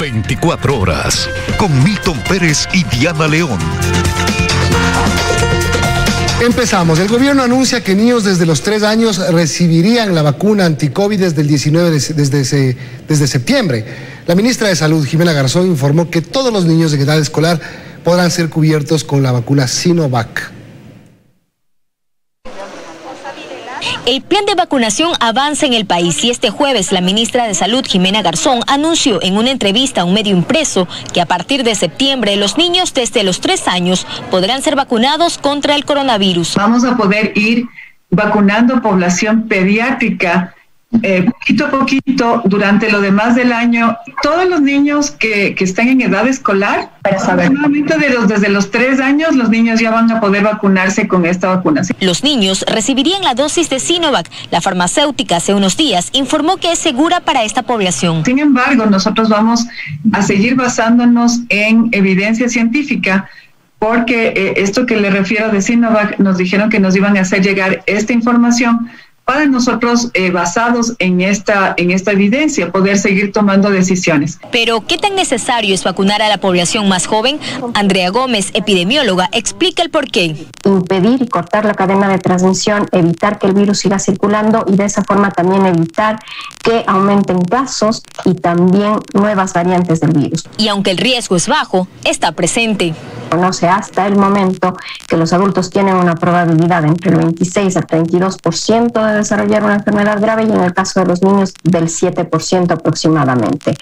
24 horas con Milton Pérez y Diana León. Empezamos. El gobierno anuncia que niños desde los 3 años recibirían la vacuna anti-COVID desde el 19 desde septiembre. La ministra de Salud, Jimena Garzón, informó que todos los niños de edad escolar podrán ser cubiertos con la vacuna Sinovac. El plan de vacunación avanza en el país y este jueves la ministra de Salud, Jimena Garzón, anunció en una entrevista a un medio impreso que a partir de septiembre los niños desde los 3 años podrán ser vacunados contra el coronavirus. Vamos a poder ir vacunando población pediátrica poquito a poquito durante lo demás del año. Todos los niños que están en edad escolar, aproximadamente desde los 3 años, los niños ya van a poder vacunarse con esta vacunación. Los niños recibirían la dosis de Sinovac. La farmacéutica hace unos días informó que es segura para esta población. Sin embargo, nosotros vamos a seguir basándonos en evidencia científica, porque esto que le refiero de Sinovac, nos dijeron que nos iban a hacer llegar esta información para nosotros, basados en esta evidencia, poder seguir tomando decisiones. Pero, ¿qué tan necesario es vacunar a la población más joven? Andrea Gómez, epidemióloga, explica el porqué. Impedir y cortar la cadena de transmisión, evitar que el virus siga circulando y de esa forma también evitar que aumenten casos y también nuevas variantes del virus. Y aunque el riesgo es bajo, está presente. Conoce hasta el momento que los adultos tienen una probabilidad entre el 26 al 32% de desarrollar una enfermedad grave y en el caso de los niños del 7% aproximadamente.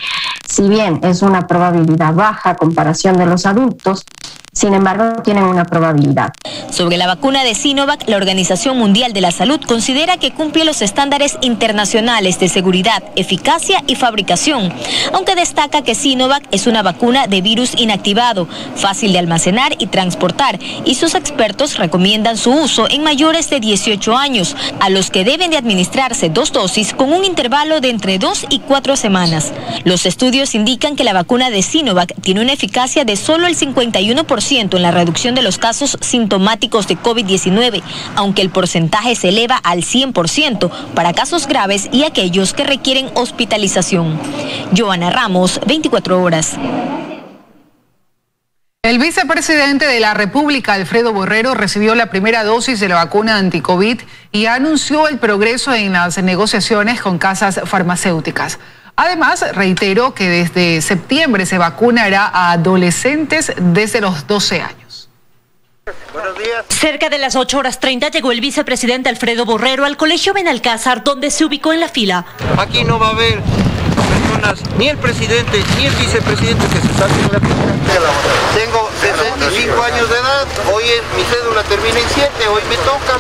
Si bien es una probabilidad baja a comparación de los adultos, sin embargo, tienen una probabilidad. Sobre la vacuna de Sinovac, la Organización Mundial de la Salud considera que cumple los estándares internacionales de seguridad, eficacia y fabricación, aunque destaca que Sinovac es una vacuna de virus inactivado, fácil de almacenar y transportar, y sus expertos recomiendan su uso en mayores de 18 años, a los que deben de administrarse 2 dosis con un intervalo de entre 2 y 4 semanas. Los estudios indican que la vacuna de Sinovac tiene una eficacia de solo el 51% en la reducción de los casos sintomáticos de COVID-19, aunque el porcentaje se eleva al 100% para casos graves y aquellos que requieren hospitalización. Joana Ramos, 24 horas. El vicepresidente de la República, Alfredo Borrero, recibió la primera dosis de la vacuna anti-COVID y anunció el progreso en las negociaciones con casas farmacéuticas. Además, reiteró que desde septiembre se vacunará a adolescentes desde los 12 años. Buenos días. Cerca de las 8:30 llegó el vicepresidente Alfredo Borrero al Colegio Benalcázar, donde se ubicó en la fila. Aquí no va a haber personas, ni el presidente ni el vicepresidente que se saquen la fila. Tengo 65 años de edad, hoy mi cédula termina en 7, hoy me toca.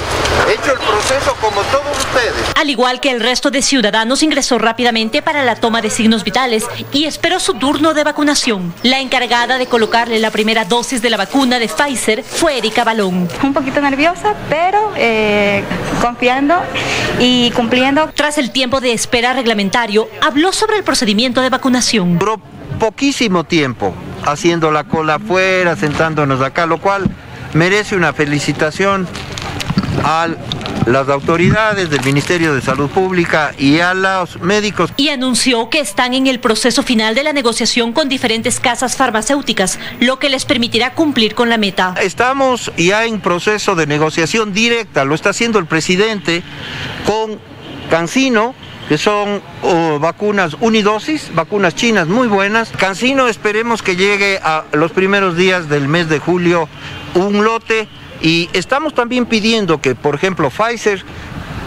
He hecho el proceso como todos ustedes. Al igual que el resto de ciudadanos, ingresó rápidamente para la toma de signos vitales y esperó su turno de vacunación. La encargada de colocarle la primera dosis de la vacuna de Pfizer fue Erika Balón. Un poquito nerviosa, pero confiando y cumpliendo. Tras el tiempo de espera reglamentario, habló sobre el procedimiento de vacunación. Duró poquísimo tiempo haciendo la cola afuera, sentándonos acá, lo cual merece una felicitación a las autoridades del Ministerio de Salud Pública y a los médicos. Y anunció que están en el proceso final de la negociación con diferentes casas farmacéuticas, lo que les permitirá cumplir con la meta. Estamos ya en proceso de negociación directa, lo está haciendo el presidente con CanSino, que son vacunas unidosis, vacunas chinas muy buenas. CanSino esperemos que llegue a los primeros días del mes de julio un lote. Y estamos también pidiendo que, por ejemplo, Pfizer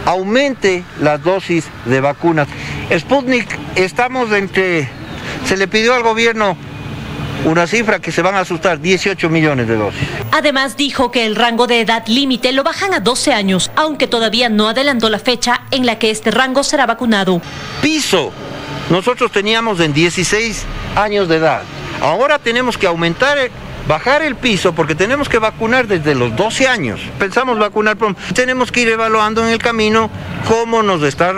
aumente las dosis de vacunas. Sputnik, se le pidió al gobierno una cifra que se van a asustar, 18 millones de dosis. Además dijo que el rango de edad límite lo bajan a 12 años, aunque todavía no adelantó la fecha en la que este rango será vacunado. Nosotros teníamos en 16 años de edad. Ahora tenemos que bajar el piso porque tenemos que vacunar desde los 12 años. Pensamos vacunar, tenemos que ir evaluando en el camino cómo nos está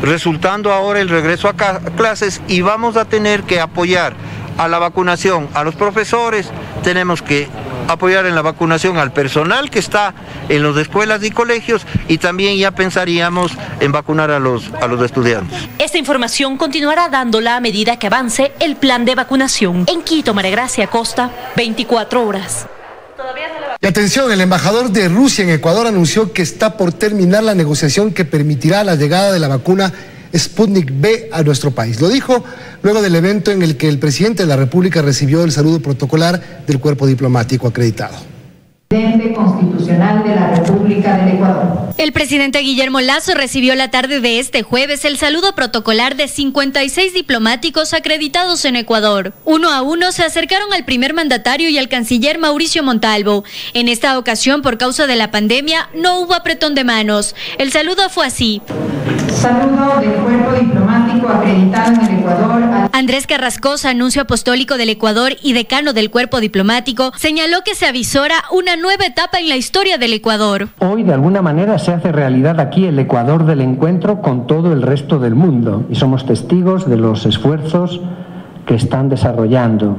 resultando ahora el regreso a clases y vamos a tener que apoyar a la vacunación a los profesores, tenemos que apoyar en la vacunación al personal que está en las escuelas y colegios, y también ya pensaríamos en vacunar a los estudiantes. Esta información continuará dándola a medida que avance el plan de vacunación. En Quito, María Gracia Costa, 24 horas. Y atención, el embajador de Rusia en Ecuador anunció que está por terminar la negociación que permitirá la llegada de la vacuna Sputnik V a nuestro país. Lo dijo luego del evento en el que el presidente de la República recibió el saludo protocolar del cuerpo diplomático acreditado. Presidente constitucional de la República del Ecuador. El presidente Guillermo Lasso recibió la tarde de este jueves el saludo protocolar de 56 diplomáticos acreditados en Ecuador. Uno a uno se acercaron al primer mandatario y al canciller Mauricio Montalvo. En esta ocasión, por causa de la pandemia, no hubo apretón de manos. El saludo fue así. Saludo del cuerpo diplomático acreditado en el Ecuador. Andrés Carrascosa, anuncio apostólico del Ecuador y decano del cuerpo diplomático, señaló que se avisora una nueva etapa en la historia del Ecuador. Hoy, de alguna manera, se hace realidad aquí el Ecuador del encuentro con todo el resto del mundo, y somos testigos de los esfuerzos que están desarrollando,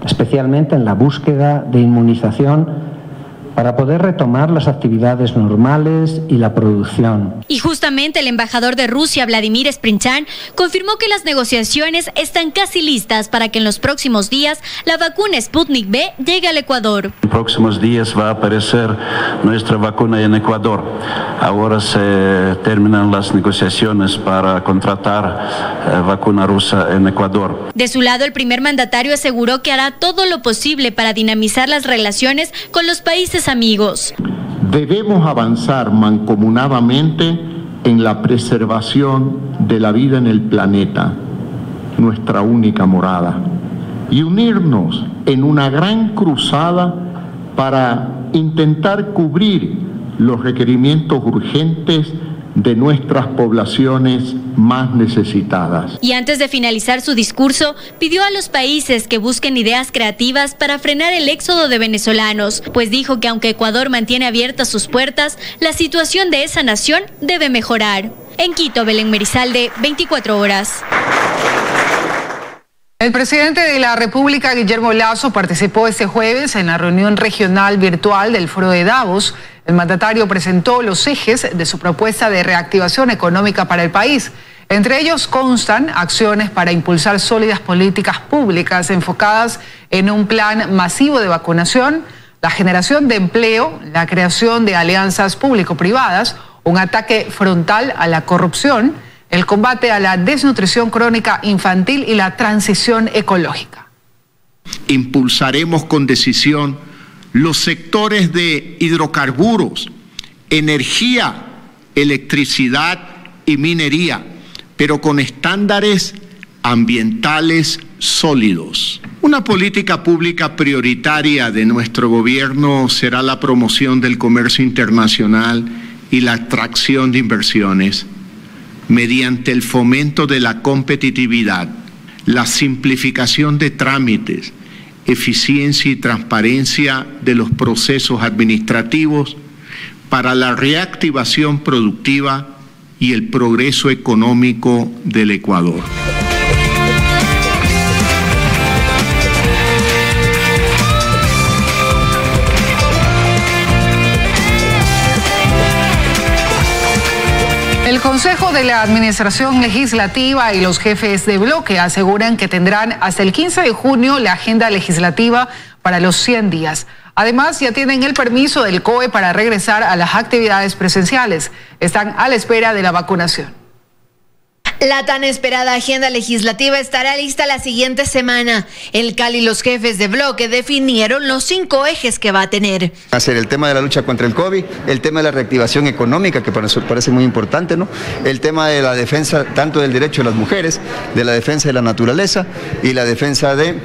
especialmente en la búsqueda de inmunización para poder retomar las actividades normales y la producción. Y justamente el embajador de Rusia, Vladimir Sprinchan, confirmó que las negociaciones están casi listas para que en los próximos días la vacuna Sputnik V llegue al Ecuador. En próximos días va a aparecer nuestra vacuna en Ecuador. Ahora se terminan las negociaciones para contratar vacuna rusa en Ecuador. De su lado, el primer mandatario aseguró que hará todo lo posible para dinamizar las relaciones con los países amigos. Debemos avanzar mancomunadamente en la preservación de la vida en el planeta, nuestra única morada, y unirnos en una gran cruzada para intentar cubrir los requerimientos urgentes de nuestras poblaciones más necesitadas. Y antes de finalizar su discurso, pidió a los países que busquen ideas creativas para frenar el éxodo de venezolanos, pues dijo que aunque Ecuador mantiene abiertas sus puertas, la situación de esa nación debe mejorar. En Quito, Belén Merizalde, 24 horas. El presidente de la República, Guillermo Lasso, participó este jueves en la reunión regional virtual del Foro de Davos. El mandatario presentó los ejes de su propuesta de reactivación económica para el país. Entre ellos constan acciones para impulsar sólidas políticas públicas enfocadas en un plan masivo de vacunación, la generación de empleo, la creación de alianzas público-privadas, un ataque frontal a la corrupción, el combate a la desnutrición crónica infantil y la transición ecológica. Impulsaremos con decisión los sectores de hidrocarburos, energía, electricidad y minería, pero con estándares ambientales sólidos. Una política pública prioritaria de nuestro gobierno será la promoción del comercio internacional y la atracción de inversiones mediante el fomento de la competitividad, la simplificación de trámites, eficiencia y transparencia de los procesos administrativos para la reactivación productiva y el progreso económico del Ecuador. El Consejo de la Administración Legislativa y los jefes de bloque aseguran que tendrán hasta el 15 de junio la agenda legislativa para los 100 días. Además, ya tienen el permiso del COE para regresar a las actividades presenciales. Están a la espera de la vacunación. La tan esperada agenda legislativa estará lista la siguiente semana. El CAL y los jefes de bloque definieron los 5 ejes que va a tener. Hacer el tema de la lucha contra el COVID, el tema de la reactivación económica, que para nosotros parece muy importante, ¿no? El tema de la defensa tanto del derecho de las mujeres, de la defensa de la naturaleza y la defensa de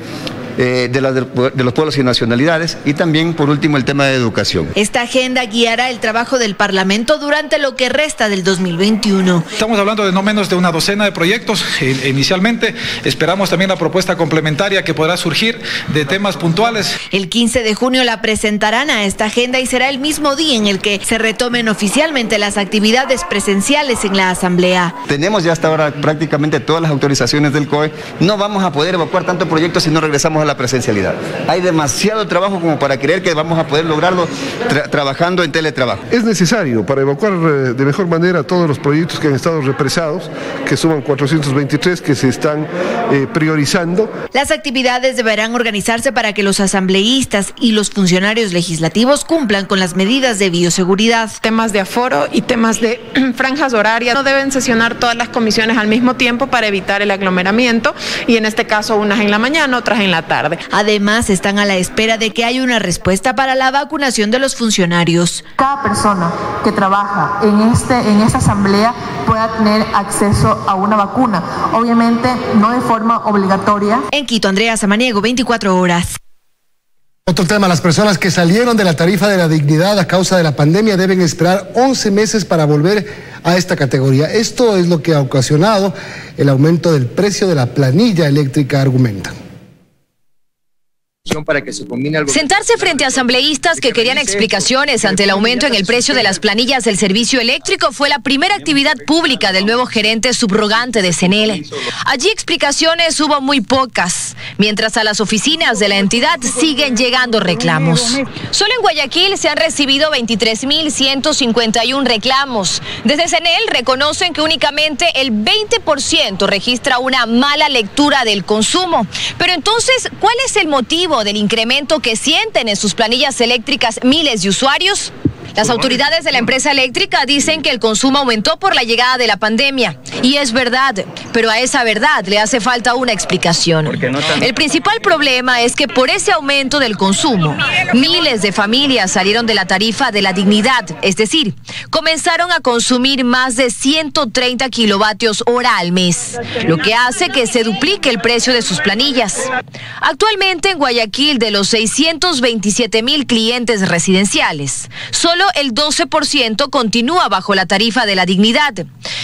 los pueblos y nacionalidades, y también por último el tema de educación. Esta agenda guiará el trabajo del Parlamento durante lo que resta del 2021. Estamos hablando de no menos de una docena de proyectos inicialmente. Esperamos también la propuesta complementaria que podrá surgir de temas puntuales. El 15 de junio la presentarán a esta agenda y será el mismo día en el que se retomen oficialmente las actividades presenciales en la Asamblea. Tenemos ya hasta ahora prácticamente todas las autorizaciones del COE. No vamos a poder evacuar tantos proyectos si no regresamos a la presencialidad. Hay demasiado trabajo como para creer que vamos a poder lograrlo trabajando en teletrabajo. Es necesario para evacuar de mejor manera todos los proyectos que han estado represados, que suman 423 que se están priorizando. Las actividades deberán organizarse para que los asambleístas y los funcionarios legislativos cumplan con las medidas de bioseguridad. Temas de aforo y temas de franjas horarias. No deben sesionar todas las comisiones al mismo tiempo para evitar el aglomeramiento y en este caso unas en la mañana, otras en la tarde. Además, están a la espera de que haya una respuesta para la vacunación de los funcionarios. Cada persona que trabaja en esta asamblea pueda tener acceso a una vacuna, obviamente no de forma obligatoria. En Quito, Andrea Samaniego, 24 horas. Otro tema, las personas que salieron de la tarifa de la dignidad a causa de la pandemia deben esperar 11 meses para volver a esta categoría. Esto es lo que ha ocasionado el aumento del precio de la planilla eléctrica, argumentan. Para que se combine algo. Sentarse frente a asambleístas que querían explicaciones ante el aumento en el precio de las planillas del servicio eléctrico fue la primera actividad pública del nuevo gerente subrogante de CNEL. Allí explicaciones hubo muy pocas, mientras a las oficinas de la entidad siguen llegando reclamos. Solo en Guayaquil se han recibido 23.151 reclamos. Desde CNEL reconocen que únicamente el 20% registra una mala lectura del consumo. Pero entonces, ¿cuál es el motivo del incremento que sienten en sus planillas eléctricas miles de usuarios? Las autoridades de la empresa eléctrica dicen que el consumo aumentó por la llegada de la pandemia. Y es verdad, pero a esa verdad le hace falta una explicación. El principal problema es que por ese aumento del consumo, miles de familias salieron de la tarifa de la dignidad, es decir, comenzaron a consumir más de 130 kilovatios hora al mes, lo que hace que se duplique el precio de sus planillas. Actualmente en Guayaquil, de los 627,000 clientes residenciales, solo el 12% continúa bajo la tarifa de la dignidad.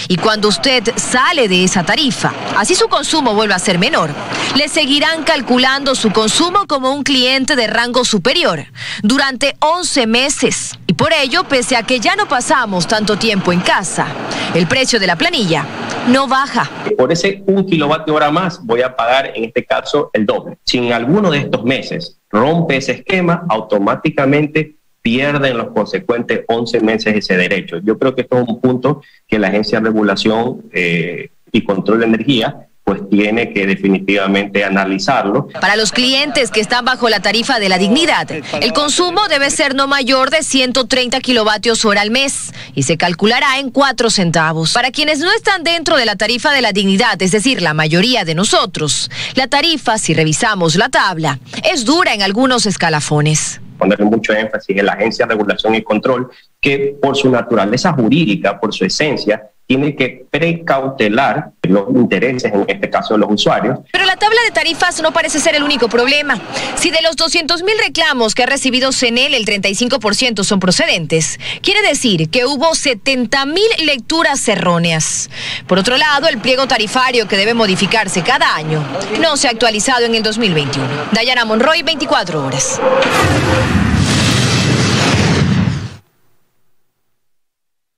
Y cuando usted sale de esa tarifa, así su consumo vuelve a ser menor, le seguirán calculando su consumo como un cliente de rango superior durante 11 meses. Y por ello, pese a que ya no pasamos tanto tiempo en casa, el precio de la planilla no baja. Por ese 1 kilovatio hora más voy a pagar en este caso el doble. Si en alguno de estos meses rompe ese esquema, automáticamente pierden los consecuentes 11 meses ese derecho. Yo creo que esto es un punto que la Agencia de Regulación y Control de Energía pues tiene que definitivamente analizarlo. Para los clientes que están bajo la tarifa de la dignidad, el consumo debe ser no mayor de 130 kilovatios hora al mes y se calculará en 4 centavos. Para quienes no están dentro de la tarifa de la dignidad, es decir, la mayoría de nosotros, la tarifa, si revisamos la tabla, es dura en algunos escalafones. Ponerle mucho énfasis en la Agencia de Regulación y Control, que por su naturaleza jurídica, por su esencia, tiene que precautelar los intereses, en este caso de los usuarios. Pero la tabla de tarifas no parece ser el único problema. Si de los 200,000 reclamos que ha recibido CNEL, el 35% son procedentes, quiere decir que hubo 70,000 lecturas erróneas. Por otro lado, el pliego tarifario que debe modificarse cada año no se ha actualizado en el 2021. Dayana Monroy, 24 horas.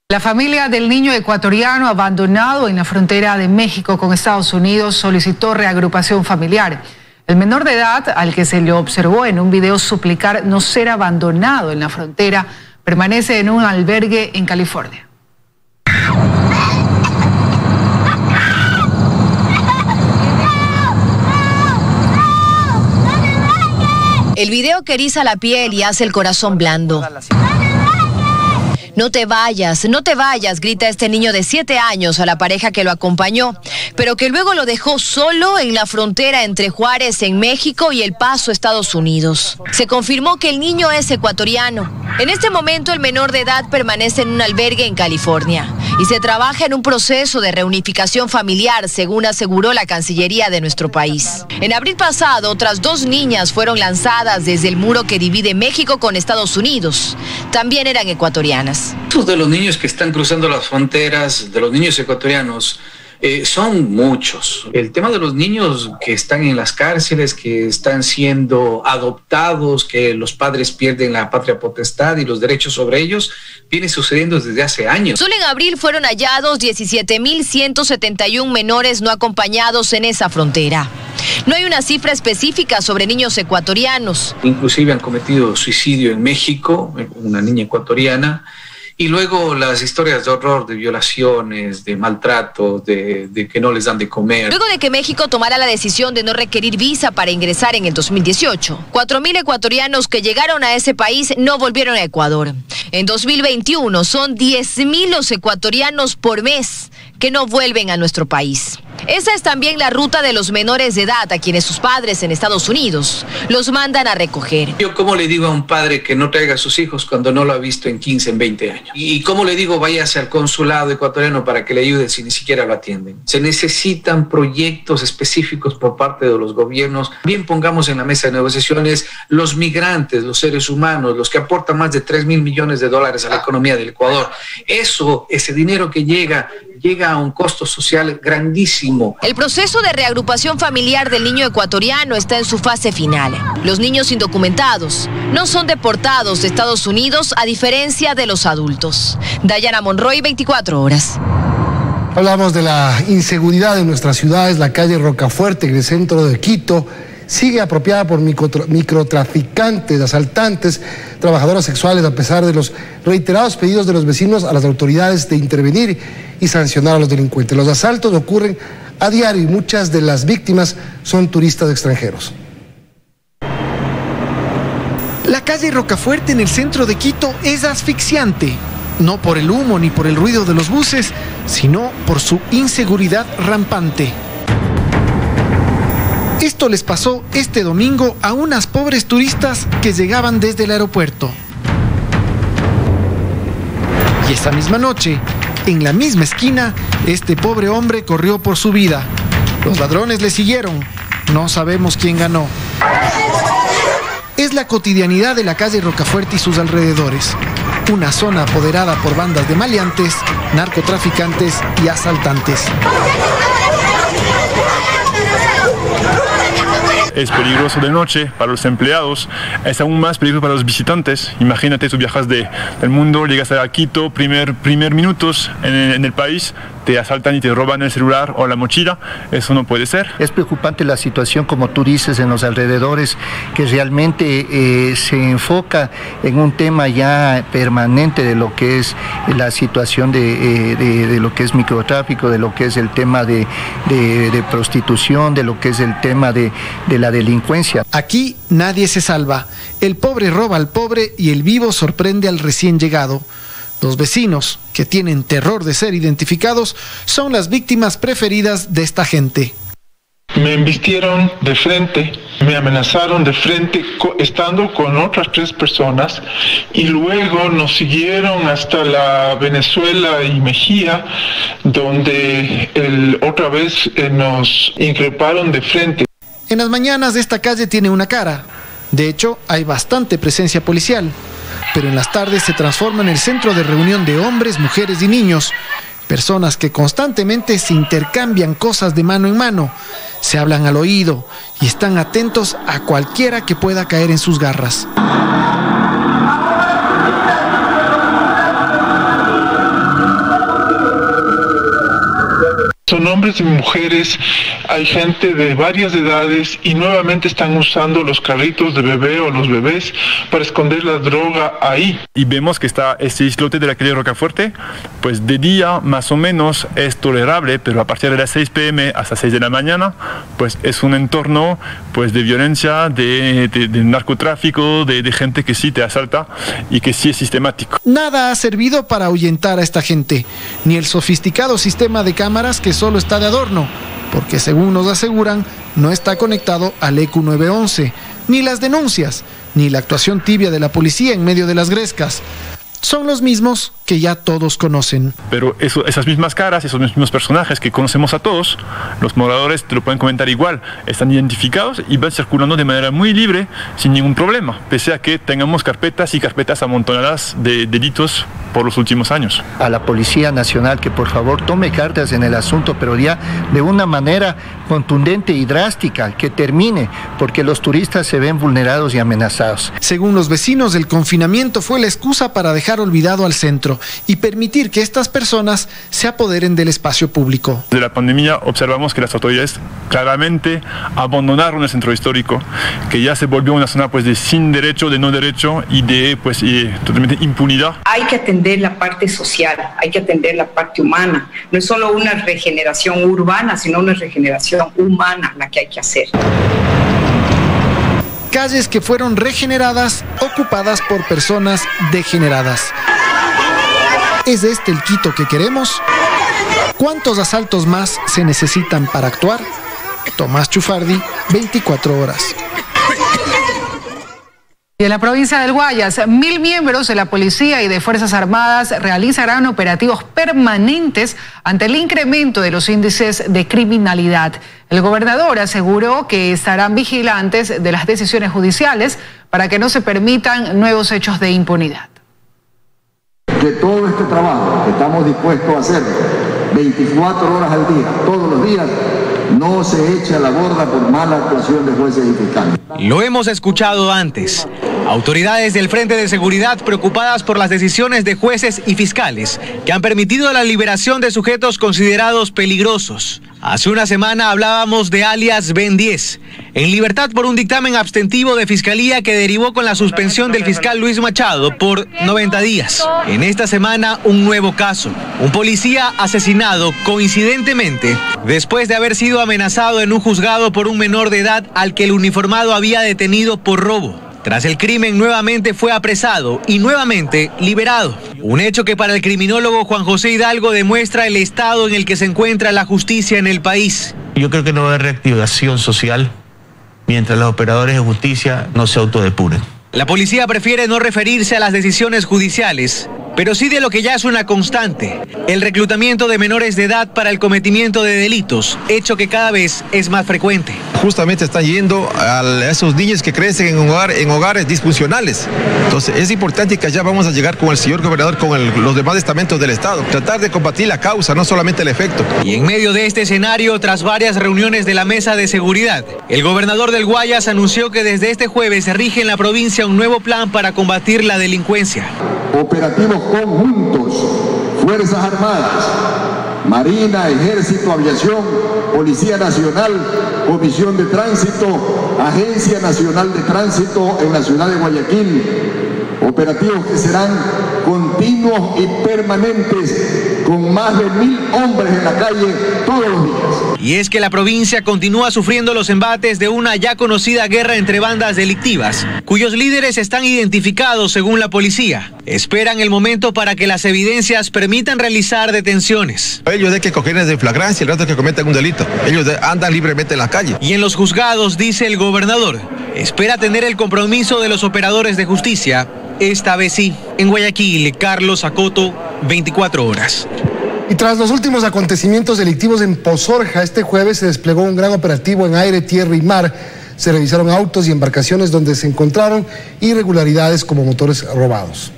La familia del niño ecuatoriano abandonado en la frontera de México con Estados Unidos solicitó reagrupación familiar. El menor de edad, al que se le observó en un video suplicar no ser abandonado en la frontera, permanece en un albergue en California. El video que eriza la piel y hace el corazón blando. No te vayas, no te vayas, grita este niño de 7 años a la pareja que lo acompañó, pero que luego lo dejó solo en la frontera entre Juárez, en México, y El Paso, Estados Unidos. Se confirmó que el niño es ecuatoriano. En este momento, el menor de edad permanece en un albergue en California y se trabaja en un proceso de reunificación familiar, según aseguró la Cancillería de nuestro país. En abril pasado, otras 2 niñas fueron lanzadas desde el muro que divide México con Estados Unidos. También eran ecuatorianas. Muchos de los niños que están cruzando las fronteras, de los niños ecuatorianos, Son muchos. El tema de los niños que están en las cárceles, que están siendo adoptados, que los padres pierden la patria potestad y los derechos sobre ellos, viene sucediendo desde hace años. Solo en abril fueron hallados 17.171 menores no acompañados en esa frontera. No hay una cifra específica sobre niños ecuatorianos. Inclusive han cometido suicidio en México, una niña ecuatoriana, y luego las historias de horror, de violaciones, de maltratos, de que no les dan de comer. Luego de que México tomara la decisión de no requerir visa para ingresar en el 2018, 4.000 ecuatorianos que llegaron a ese país no volvieron a Ecuador. En 2021 son 10.000 los ecuatorianos por mes que no vuelven a nuestro país. Esa es también la ruta de los menores de edad a quienes sus padres en Estados Unidos los mandan a recoger. Yo, ¿cómo le digo a un padre que no traiga a sus hijos cuando no lo ha visto en 15, en 20 años? ¿Y cómo le digo váyase al consulado ecuatoriano para que le ayude si ni siquiera lo atienden? Se necesitan proyectos específicos por parte de los gobiernos. Bien, pongamos en la mesa de negociaciones los migrantes, los seres humanos, los que aportan más de 3.000 millones de dólares a la economía del Ecuador. Ese dinero que llega a un costo social grandísimo. El proceso de reagrupación familiar del niño ecuatoriano está en su fase final. Los niños indocumentados no son deportados de Estados Unidos a diferencia de los adultos. Dayana Monroy, 24 horas. Hablamos de la inseguridad en nuestras ciudades. La calle Rocafuerte, en el centro de Quito, sigue apropiada por microtraficantes, asaltantes, trabajadoras sexuales, a pesar de los reiterados pedidos de los vecinos a las autoridades de intervenir y sancionar a los delincuentes. Los asaltos ocurren a diario y muchas de las víctimas son turistas extranjeros. La calle Rocafuerte en el centro de Quito es asfixiante, no por el humo ni por el ruido de los buses, sino por su inseguridad rampante. Esto les pasó este domingo a unas pobres turistas que llegaban desde el aeropuerto. Y esa misma noche, en la misma esquina, este pobre hombre corrió por su vida. Los ladrones le siguieron. No sabemos quién ganó. Es la cotidianidad de la calle Rocafuerte y sus alrededores. Una zona apoderada por bandas de maleantes, narcotraficantes y asaltantes. Es peligroso de noche para los empleados, es aún más peligroso para los visitantes. Imagínate, tú viajas del mundo, llegas a Quito, primer minutos en el país, te asaltan y te roban el celular o la mochila. Eso no puede ser. Es preocupante la situación, como tú dices, en los alrededores, que realmente se enfoca en un tema ya permanente de lo que es la situación de lo que es microtráfico, de lo que es el tema de prostitución, de lo que es el tema de la delincuencia. Aquí nadie se salva. El pobre roba al pobre y el vivo sorprende al recién llegado. Los vecinos, que tienen terror de ser identificados, son las víctimas preferidas de esta gente. Me embistieron de frente, me amenazaron de frente estando con otras 3 personas y luego nos siguieron hasta la Venezuela y Mejía, donde otra vez nos increparon de frente. En las mañanas esta calle tiene una cara. De hecho, hay bastante presencia policial. Pero en las tardes se transforma en el centro de reunión de hombres, mujeres y niños. Personas que constantemente se intercambian cosas de mano en mano, se hablan al oído y están atentos a cualquiera que pueda caer en sus garras. Son hombres y mujeres, hay gente de varias edades y nuevamente están usando los carritos de bebé o los bebés para esconder la droga ahí. Y vemos que está este islote de la calle Rocafuerte, pues de día más o menos es tolerable, pero a partir de las 6 p.m. hasta 6 de la mañana, pues es un entorno pues de violencia, de narcotráfico, de gente que sí te asalta y que sí es sistemático. Nada ha servido para ahuyentar a esta gente, ni el sofisticado sistema de cámaras que solo está de adorno, porque según nos aseguran, no está conectado al ECU 911, ni las denuncias, ni la actuación tibia de la policía en medio de las grescas. Son los mismos que ya todos conocen. Pero esas mismas caras, esos mismos personajes que conocemos a todos, los moradores te lo pueden comentar igual, están identificados y van circulando de manera muy libre, sin ningún problema, pese a que tengamos carpetas y carpetas amontonadas de delitos por los últimos años. A la Policía Nacional que por favor tome cartas en el asunto, pero ya de una manera contundente y drástica, que termine, porque los turistas se ven vulnerados y amenazados. Según los vecinos, el confinamiento fue la excusa para dejar olvidado al centro y permitir que estas personas se apoderen del espacio público. De la pandemia observamos que las autoridades claramente abandonaron el centro histórico, que ya se volvió una zona pues de sin derecho, de no derecho y de totalmente impunidad. Hay que atender la parte social, hay que atender la parte humana. No es solo una regeneración urbana, sino una regeneración humana la que hay que hacer. Calles que fueron regeneradas, ocupadas por personas degeneradas. ¿Es este el Quito que queremos? ¿Cuántos asaltos más se necesitan para actuar? Tomás Chufardi, 24 horas. Y en la provincia del Guayas, 1000 miembros de la policía y de Fuerzas Armadas realizarán operativos permanentes ante el incremento de los índices de criminalidad. El gobernador aseguró que estarán vigilantes de las decisiones judiciales para que no se permitan nuevos hechos de impunidad. Que todo este trabajo que estamos dispuestos a hacer 24 horas al día, todos los días, no se eche a la borda por mala actuación de jueces y fiscales. Lo hemos escuchado antes. Autoridades del Frente de Seguridad preocupadas por las decisiones de jueces y fiscales que han permitido la liberación de sujetos considerados peligrosos. Hace una semana hablábamos de alias Ben 10, en libertad por un dictamen abstentivo de Fiscalía que derivó con la suspensión del fiscal Luis Machado por 90 días. En esta semana, un nuevo caso. Un policía asesinado coincidentemente después de haber sido amenazado en un juzgado por un menor de edad al que el uniformado había detenido por robo. Tras el crimen nuevamente fue apresado y nuevamente liberado. Un hecho que para el criminólogo Juan José Hidalgo demuestra el estado en el que se encuentra la justicia en el país. Yo creo que no va a haber reactivación social mientras los operadores de justicia no se autodepuren. La policía prefiere no referirse a las decisiones judiciales, pero sí de lo que ya es una constante, el reclutamiento de menores de edad para el cometimiento de delitos, hecho que cada vez es más frecuente. Justamente están yendo a esos niños que crecen en hogares disfuncionales. Entonces es importante que allá vamos a llegar con el señor gobernador, con los demás estamentos del Estado, tratar de combatir la causa, no solamente el efecto. Y en medio de este escenario, tras varias reuniones de la mesa de seguridad, el gobernador del Guayas anunció que desde este jueves se rige en la provincia un nuevo plan para combatir la delincuencia. Operativos conjuntos, Fuerzas Armadas, Marina, Ejército, Aviación, Policía Nacional, Comisión de Tránsito, Agencia Nacional de Tránsito en la ciudad de Guayaquil. Operativos que serán continuos y permanentes, con más de 1000 hombres en la calle todos los días. Y es que la provincia continúa sufriendo los embates de una ya conocida guerra entre bandas delictivas, cuyos líderes están identificados según la policía. Esperan el momento para que las evidencias permitan realizar detenciones. Ellos hay que cogerles de flagrancia, el rato que cometen un delito. Ellos andan libremente en la calle. Y en los juzgados, dice el gobernador, espera tener el compromiso de los operadores de justicia. Esta vez sí. En Guayaquil, Carlos Acoto, 24 horas. Y tras los últimos acontecimientos delictivos en Pozorja, este jueves se desplegó un gran operativo en aire, tierra y mar. Se revisaron autos y embarcaciones donde se encontraron irregularidades como motores robados.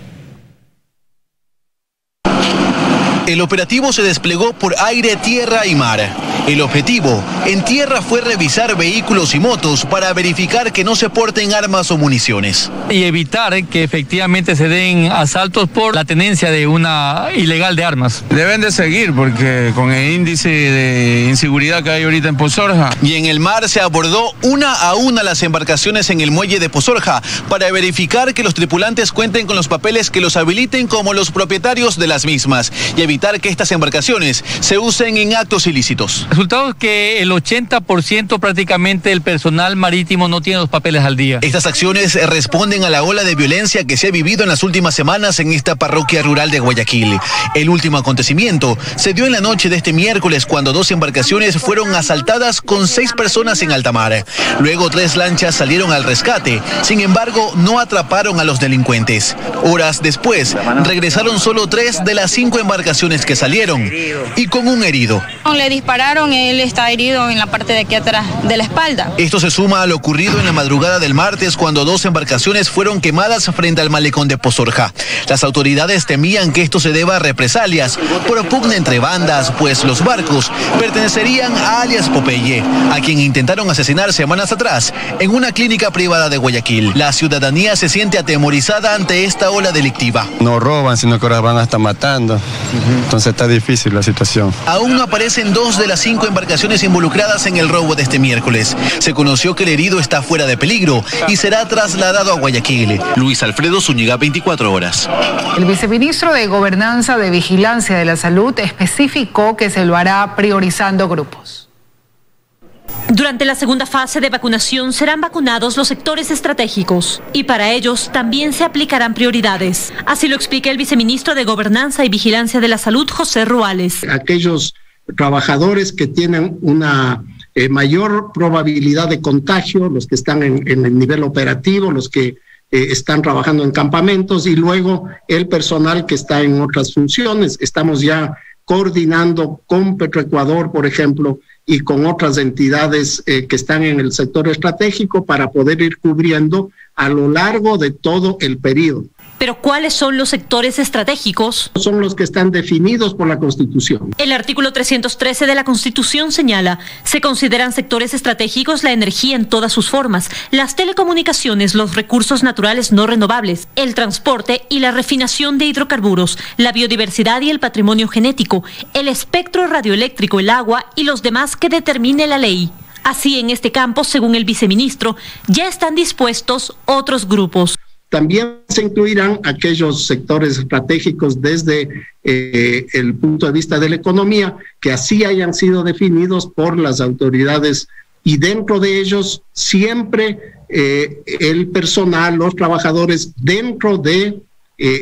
El operativo se desplegó por aire, tierra y mar. El objetivo, en tierra, fue revisar vehículos y motos para verificar que no se porten armas o municiones. Y evitar que efectivamente se den asaltos por la tenencia de una ilegal de armas. Deben de seguir porque con el índice de inseguridad que hay ahorita en Pozorja. Y en el mar se abordó una a una las embarcaciones en el muelle de Pozorja para verificar que los tripulantes cuenten con los papeles que los habiliten como los propietarios de las mismas y evitar que estas embarcaciones se usen en actos ilícitos. Resultado es que el 80% prácticamente del personal marítimo no tiene los papeles al día. Estas acciones responden a la ola de violencia que se ha vivido en las últimas semanas en esta parroquia rural de Guayaquil. El último acontecimiento se dio en la noche de este miércoles cuando 2 embarcaciones fueron asaltadas con 6 personas en alta mar. Luego 3 lanchas salieron al rescate, sin embargo no atraparon a los delincuentes. Horas después regresaron solo 3 de las 5 embarcaciones que salieron y con un herido. Le dispararon, él está herido en la parte de aquí atrás de la espalda. Esto se suma a lo ocurrido en la madrugada del martes cuando 2 embarcaciones fueron quemadas frente al malecón de Pozorja. Las autoridades temían que esto se deba a represalias por pugna entre bandas, pues los barcos pertenecerían a alias Popeye, a quien intentaron asesinar semanas atrás en una clínica privada de Guayaquil. La ciudadanía se siente atemorizada ante esta ola delictiva. No roban, sino que ahora van hasta matando. Entonces está difícil la situación. Aún no aparecen 2 de las 5 embarcaciones involucradas en el robo de este miércoles. Se conoció que el herido está fuera de peligro y será trasladado a Guayaquil. Luis Alfredo Zúñiga, 24 horas. El viceministro de Gobernanza de Vigilancia de la Salud especificó que se lo hará priorizando grupos. Durante la segunda fase de vacunación serán vacunados los sectores estratégicos y para ellos también se aplicarán prioridades. Así lo explica el viceministro de Gobernanza y Vigilancia de la Salud, José Ruales. Aquellos trabajadores que tienen una mayor probabilidad de contagio, los que están en el nivel operativo, los que están trabajando en campamentos y luego el personal que está en otras funciones. Estamos ya coordinando con Petroecuador, por ejemplo, y con otras entidades que están en el sector estratégico para poder ir cubriendo a lo largo de todo el periodo. ¿Pero cuáles son los sectores estratégicos? Son los que están definidos por la Constitución. El artículo 313 de la Constitución señala, se consideran sectores estratégicos la energía en todas sus formas, las telecomunicaciones, los recursos naturales no renovables, el transporte y la refinación de hidrocarburos, la biodiversidad y el patrimonio genético, el espectro radioeléctrico, el agua y los demás que determine la ley. Así, en este campo, según el viceministro, ya están dispuestos otros grupos. También se incluirán aquellos sectores estratégicos desde el punto de vista de la economía que así hayan sido definidos por las autoridades y dentro de ellos siempre el personal, los trabajadores dentro de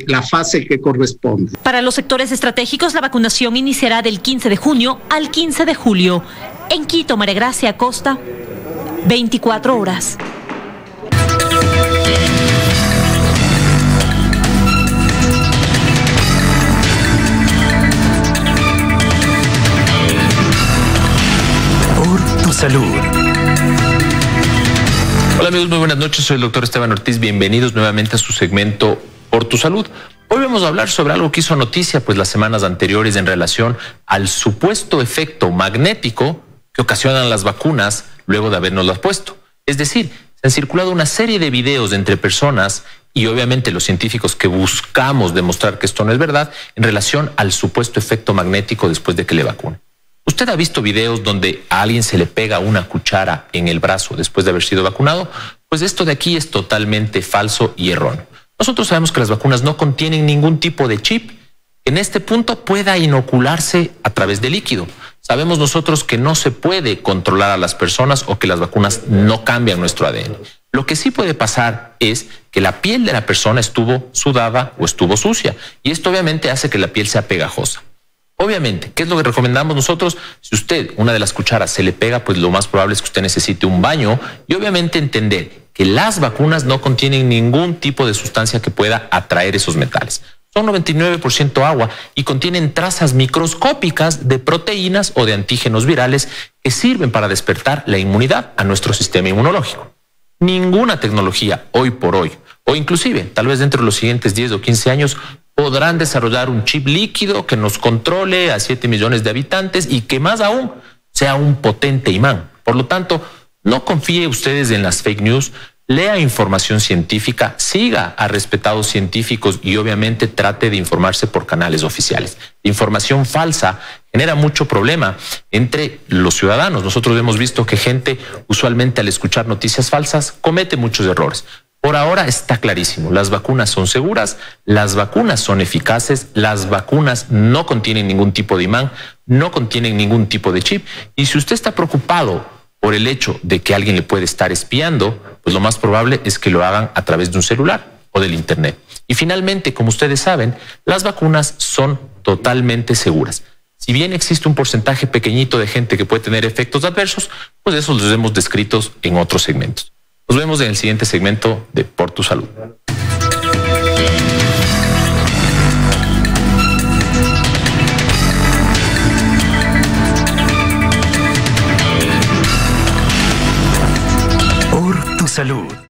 la fase que corresponde. Para los sectores estratégicos la vacunación iniciará del 15 de junio al 15 de julio. En Quito, María Gracia Acosta, 24 horas. Salud. Hola amigos, muy buenas noches, soy el doctor Esteban Ortiz, bienvenidos nuevamente a su segmento Por tu Salud. Hoy vamos a hablar sobre algo que hizo noticia pues las semanas anteriores en relación al supuesto efecto magnético que ocasionan las vacunas luego de habernoslas puesto. Es decir, se han circulado una serie de videos entre personas y obviamente los científicos que buscamos demostrar que esto no es verdad en relación al supuesto efecto magnético después de que le vacunen. ¿Usted ha visto videos donde a alguien se le pega una cuchara en el brazo después de haber sido vacunado? Pues esto de aquí es totalmente falso y erróneo. Nosotros sabemos que las vacunas no contienen ningún tipo de chip que en este punto pueda inocularse a través de líquido. Sabemos nosotros que no se puede controlar a las personas o que las vacunas no cambian nuestro ADN. Lo que sí puede pasar es que la piel de la persona estuvo sudada o estuvo sucia y esto obviamente hace que la piel sea pegajosa. Obviamente, ¿qué es lo que recomendamos nosotros? Si usted una de las cucharas se le pega, pues lo más probable es que usted necesite un baño y obviamente entender que las vacunas no contienen ningún tipo de sustancia que pueda atraer esos metales. Son 99% agua y contienen trazas microscópicas de proteínas o de antígenos virales que sirven para despertar la inmunidad a nuestro sistema inmunológico. Ninguna tecnología hoy por hoy, o inclusive tal vez dentro de los siguientes 10 o 15 años, podrán desarrollar un chip líquido que nos controle a 7 millones de habitantes y que más aún sea un potente imán. Por lo tanto, no confíe ustedes en las fake news, lea información científica, siga a respetados científicos y obviamente trate de informarse por canales oficiales. La información falsa genera mucho problema entre los ciudadanos. Nosotros hemos visto que gente usualmente al escuchar noticias falsas comete muchos errores. Por ahora está clarísimo, las vacunas son seguras, las vacunas son eficaces, las vacunas no contienen ningún tipo de imán, no contienen ningún tipo de chip. Y si usted está preocupado por el hecho de que alguien le puede estar espiando, pues lo más probable es que lo hagan a través de un celular o del internet. Y finalmente, como ustedes saben, las vacunas son totalmente seguras. Si bien existe un porcentaje pequeñito de gente que puede tener efectos adversos, pues esos los hemos descrito en otros segmentos. Nos vemos en el siguiente segmento de Por tu Salud. Por tu Salud.